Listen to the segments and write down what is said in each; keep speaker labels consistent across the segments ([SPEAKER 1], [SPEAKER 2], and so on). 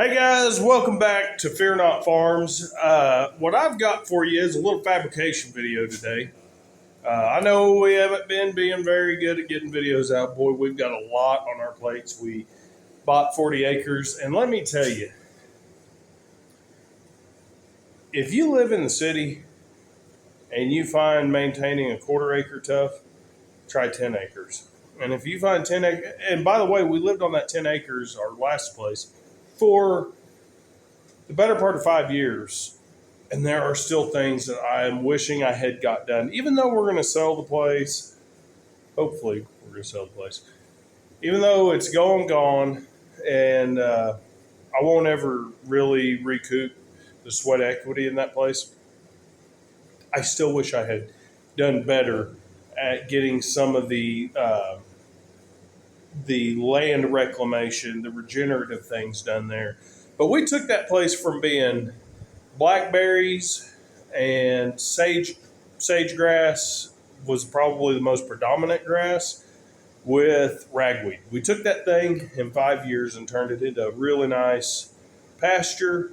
[SPEAKER 1] Hey guys, welcome back to Fear Not Farms. What I've got for you is a little fabrication video today. I know we haven't been being very good at getting videos out. Boy, we've got a lot on our plates. We bought 40 acres, and let me tell you, if you live in the city and you find maintaining a quarter acre tough, try 10 acres. And if you find 10 acres, and by the way, we lived on that 10 acres, our last place, for the better part of 5 years. And there are still things that I am wishing I had got done. Even though we're going to sell the place, hopefully we're going to sell the place. Even though it's gone, and I won't ever really recoup the sweat equity in that place, I still wish I had done better at getting some of the land reclamation, the regenerative things done there. But we took that place from being blackberries and sagegrass was probably the most predominant grass with ragweed. We took that thing in 5 years and turned it into a really nice pasture,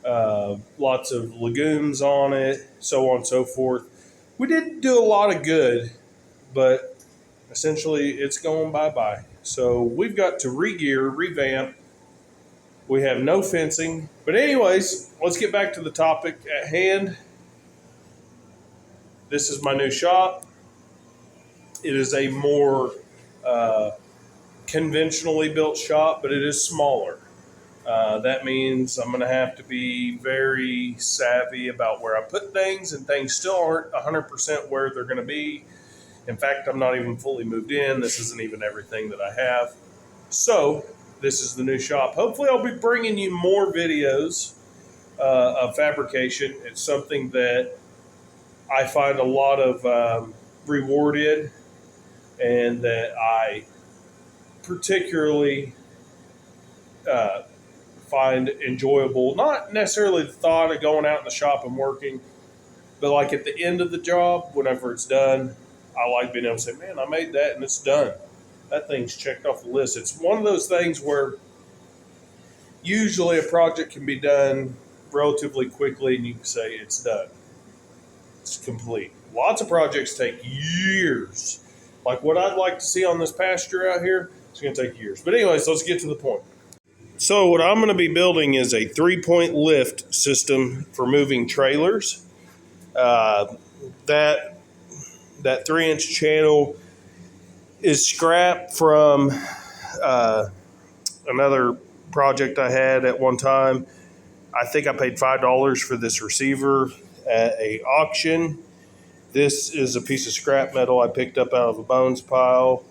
[SPEAKER 1] lots of legumes on it, so on and so forth. We did do a lot of good, but essentially it's going bye-bye. So we've got to re-gear, revamp. We have no fencing. But anyways, let's get back to the topic at hand. This is my new shop. It is a more conventionally built shop, but it is smaller. That means I'm going to have to be very savvy about where I put things, and things still aren't 100% where they're going to be. In fact, I'm not even fully moved in. This isn't even everything that I have. So this is the new shop. Hopefully I'll be bringing you more videos of fabrication. It's something that I find a lot of reward in, and that I particularly find enjoyable. Not necessarily the thought of going out in the shop and working, but like at the end of the job, whenever it's done, I like being able to say, man, I made that and it's done. That thing's checked off the list. It's one of those things where usually a project can be done relatively quickly and you can say it's done. It's complete. Lots of projects take years. Like what I'd like to see on this pasture out here, it's going to take years. But anyways, let's get to the point. So what I'm going to be building is a 3-point lift system for moving trailers. That 3-inch channel is scrap from another project I had at one time. I think I paid $5 for this receiver at a auction. This is a piece of scrap metal I picked up out of a bones pile,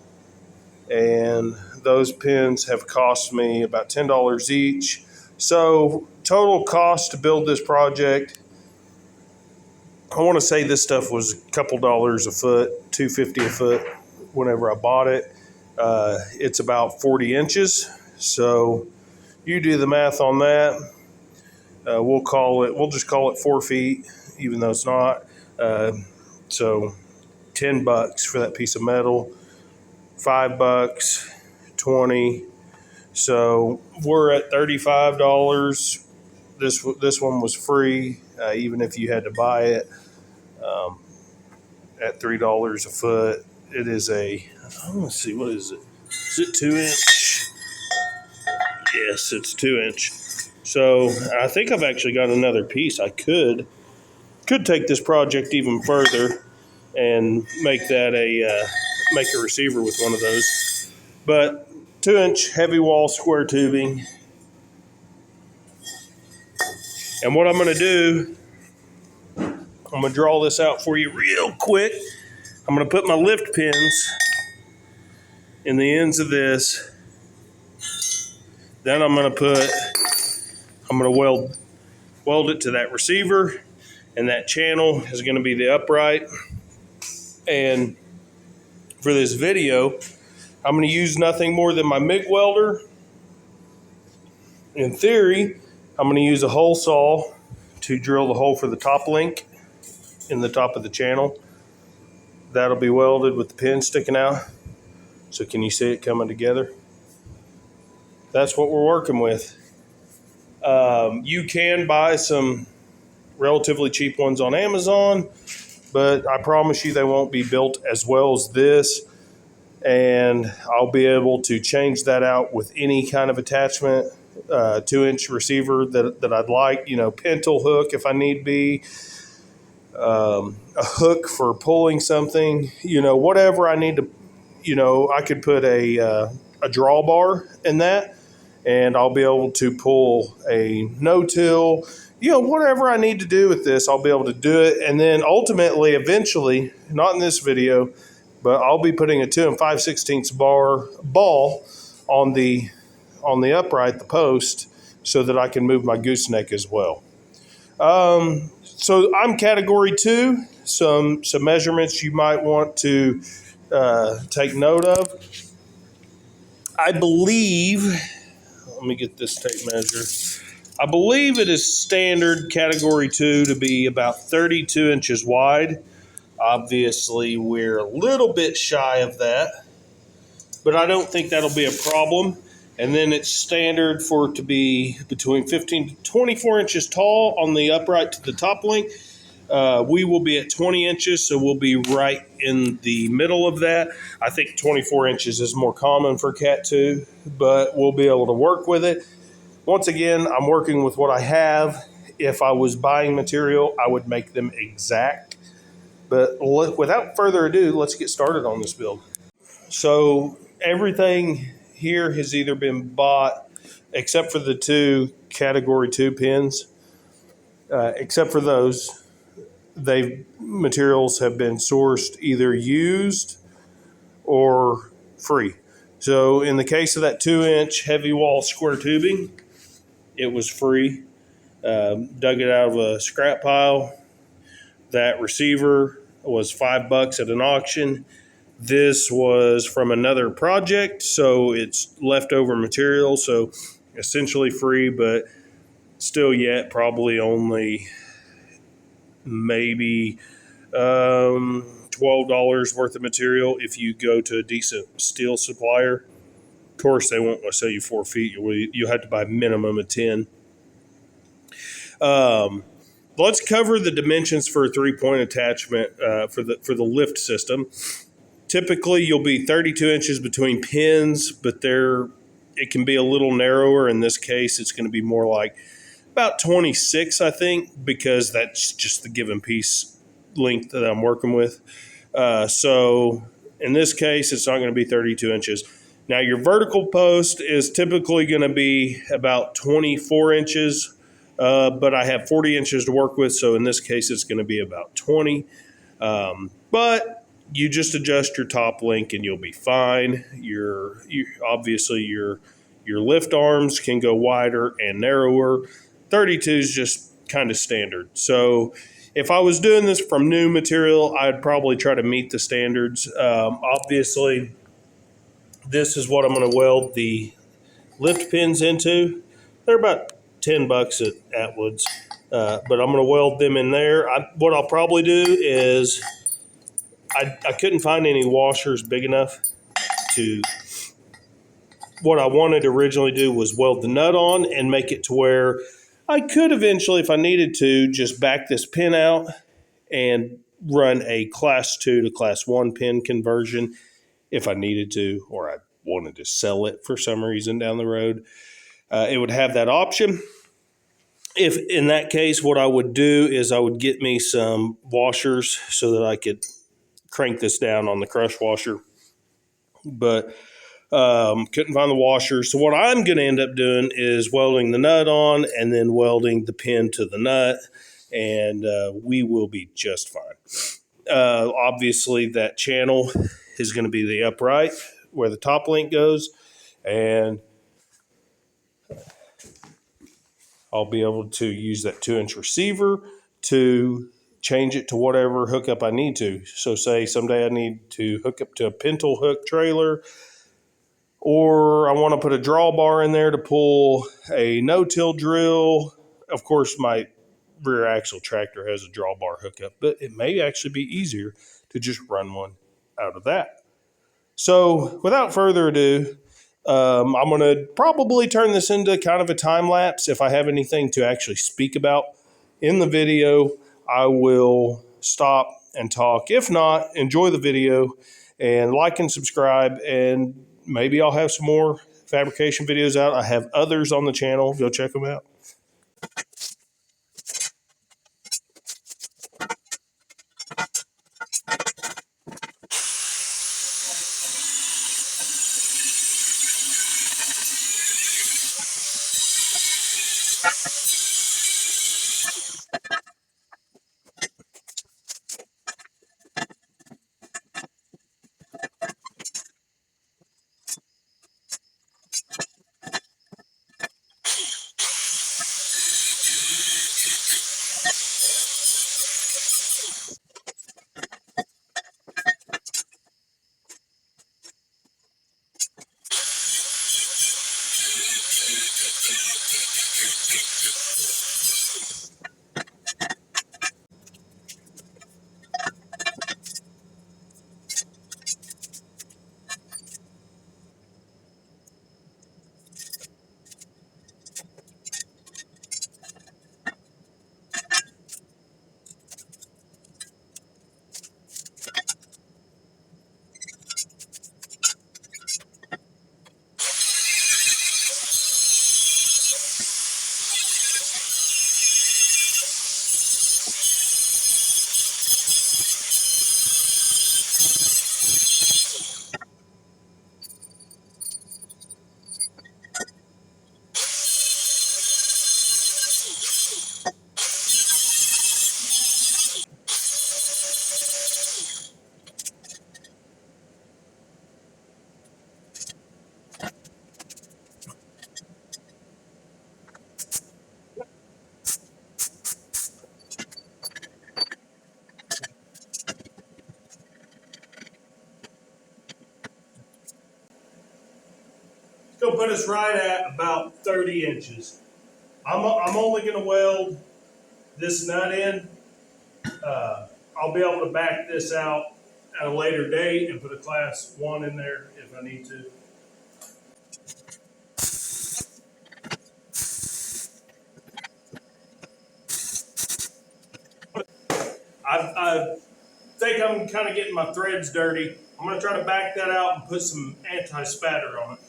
[SPEAKER 1] and those pins have cost me about $10 each. So total cost to build this project, I want to say this stuff was a couple dollars a foot, $2.50 a foot whenever I bought it. It's about 40 inches. So you do the math on that. We'll just call it 4 feet, even though it's not. So $10 for that piece of metal, $5, 20. So we're at $35. This one was free, even if you had to buy it at $3 a foot. It is let's see, what is it? Is it 2-inch? Yes, it's 2-inch. So I think I've actually got another piece. I could take this project even further and make a receiver with one of those. But 2-inch heavy wall square tubing. And what I'm going to do, I'm going to draw this out for you real quick. I'm going to put my lift pins in the ends of this. Then I'm going to weld it to that receiver, and that channel is going to be the upright. And for this video, I'm going to use nothing more than my MIG welder. In theory, I'm going to use a hole saw to drill the hole for the top link in the top of the channel. That'll be welded with the pin sticking out. So can you see it coming together? That's what we're working with. You can buy some relatively cheap ones on Amazon, but I promise you they won't be built as well as this. And I'll be able to change that out with any kind of attachment, 2-inch receiver that I'd like, pintle hook if I need be, a hook for pulling something, whatever I need to, I could put a drawbar in that, and I'll be able to pull a no-till, whatever I need to do with this, I'll be able to do it. And then ultimately, eventually, not in this video, but I'll be putting a 2 5/16 bar ball on the upright, the post, so that I can move my gooseneck as well. So I'm category 2. Some measurements you might want to take note of. I believe, let me get this tape measure. I believe it is standard category 2 to be about 32 inches wide. Obviously, we're a little bit shy of that, but I don't think that'll be a problem. And then it's standard for it to be between 15 to 24 inches tall on the upright to the top link. We will be at 20 inches, so we'll be right in the middle of that. I think 24 inches is more common for Cat 2, but we'll be able to work with it. Once again, I'm working with what I have. If I was buying material, I would make them exact. But without further ado, let's get started on this build. So everything here has either been bought, except for the 2 category 2 pins. Except for those, materials have been sourced either used or free. So in the case of that 2-inch heavy wall square tubing, it was free. Dug it out of a scrap pile. That receiver was $5 at an auction. This was from another project, so it's leftover material, so essentially free, but still yet probably only maybe $12 worth of material if you go to a decent steel supplier. Of course, they won't sell you 4 feet. You have to buy a minimum of 10. Let's cover the dimensions for a 3-point attachment for the lift system. Typically, you'll be 32 inches between pins, but it can be a little narrower. In this case, it's going to be more like about 26, I think, because that's just the given piece length that I'm working with. So in this case, it's not going to be 32 inches. Now, your vertical post is typically going to be about 24 inches. But I have 40 inches to work with, so in this case, it's going to be about 20. But you just adjust your top link, and you'll be fine. Obviously your lift arms can go wider and narrower. 32 is just kind of standard. So if I was doing this from new material, I'd probably try to meet the standards. Obviously, this is what I'm going to weld the lift pins into. They're about $10 at Atwood's, but I'm going to weld them in there. What I'll probably do is I couldn't find any washers big enough to. What I wanted to originally do was weld the nut on and make it to where I could eventually, if I needed to, just back this pin out and run a class 2 to class 1 pin conversion if I needed to, or I wanted to sell it for some reason down the road. It would have that option. If in that case, what I would do is I would get me some washers so that I could crank this down on the crush washer, but couldn't find the washers. So what I'm going to end up doing is welding the nut on and then welding the pin to the nut, and we will be just fine. Obviously, that channel is going to be the upright where the top link goes, and I'll be able to use that 2-inch receiver to change it to whatever hookup I need to. So say someday I need to hook up to a pintle hook trailer, or I want to put a drawbar in there to pull a no-till drill. Of course, my rear axle tractor has a drawbar hookup, but it may actually be easier to just run one out of that. So without further ado, I'm going to probably turn this into kind of a time lapse. If I have anything to actually speak about in the video, I will stop and talk. If not, enjoy the video and like and subscribe, and maybe I'll have some more fabrication videos out. I have others on the channel. Go check them out. It's going to put us right at about 30 inches. I'm only going to weld this nut in. I'll be able to back this out at a later date and put a class 1 in there if I need to. I think I'm kind of getting my threads dirty. I'm going to try to back that out and put some anti-spatter on it.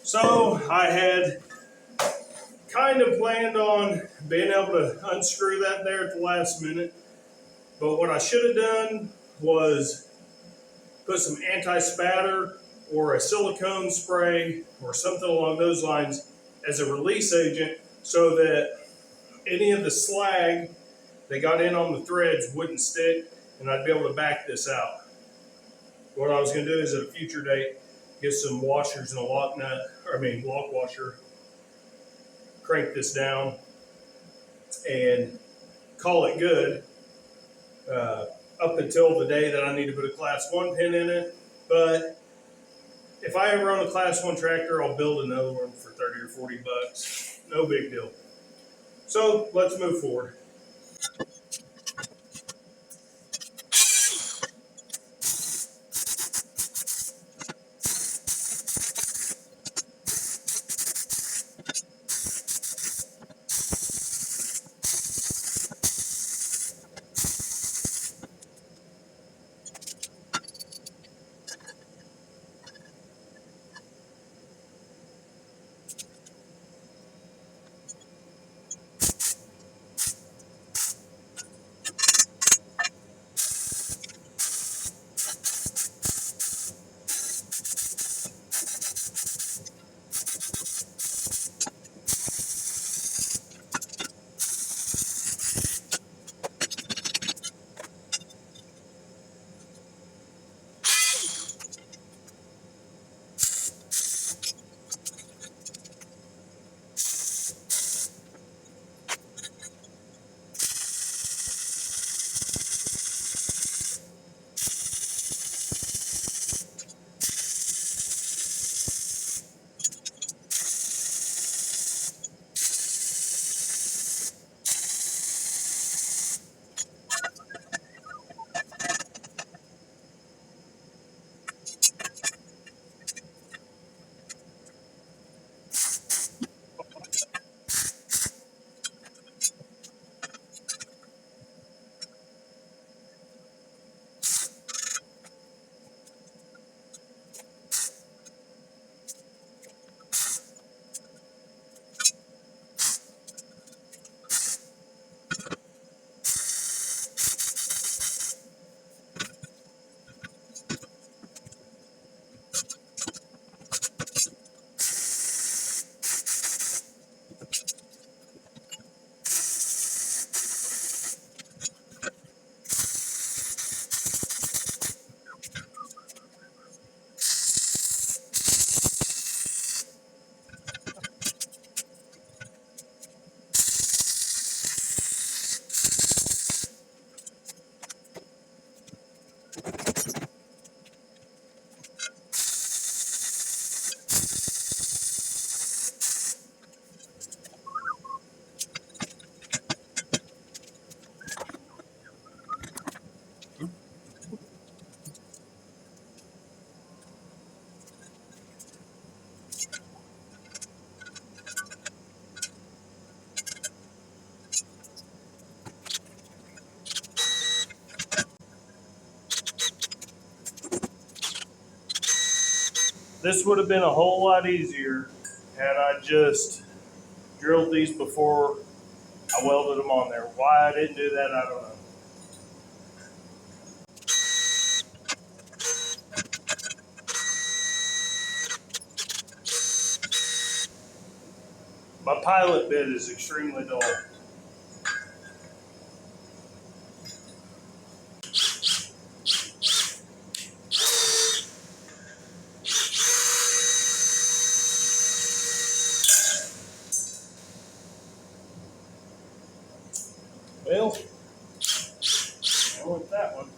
[SPEAKER 1] So I had kind of planned on being able to unscrew that there at the last minute, but what I should have done was put some anti-spatter or a silicone spray or something along those lines as a release agent so that any of the slag that got in on the threads wouldn't stick, and I'd be able to back this out. What I was going to do is at a future date get some washers and a lock washer, crank this down, and call it good up until the day that I need to put a class 1 pin in it. But if I ever own a class 1 tractor, I'll build another one for 30 or 40 bucks. No big deal. So let's move forward. This would have been a whole lot easier had I just drilled these before I welded them on there. Why I didn't do that, I don't know. My pilot bit is extremely dull. Well, I went that one.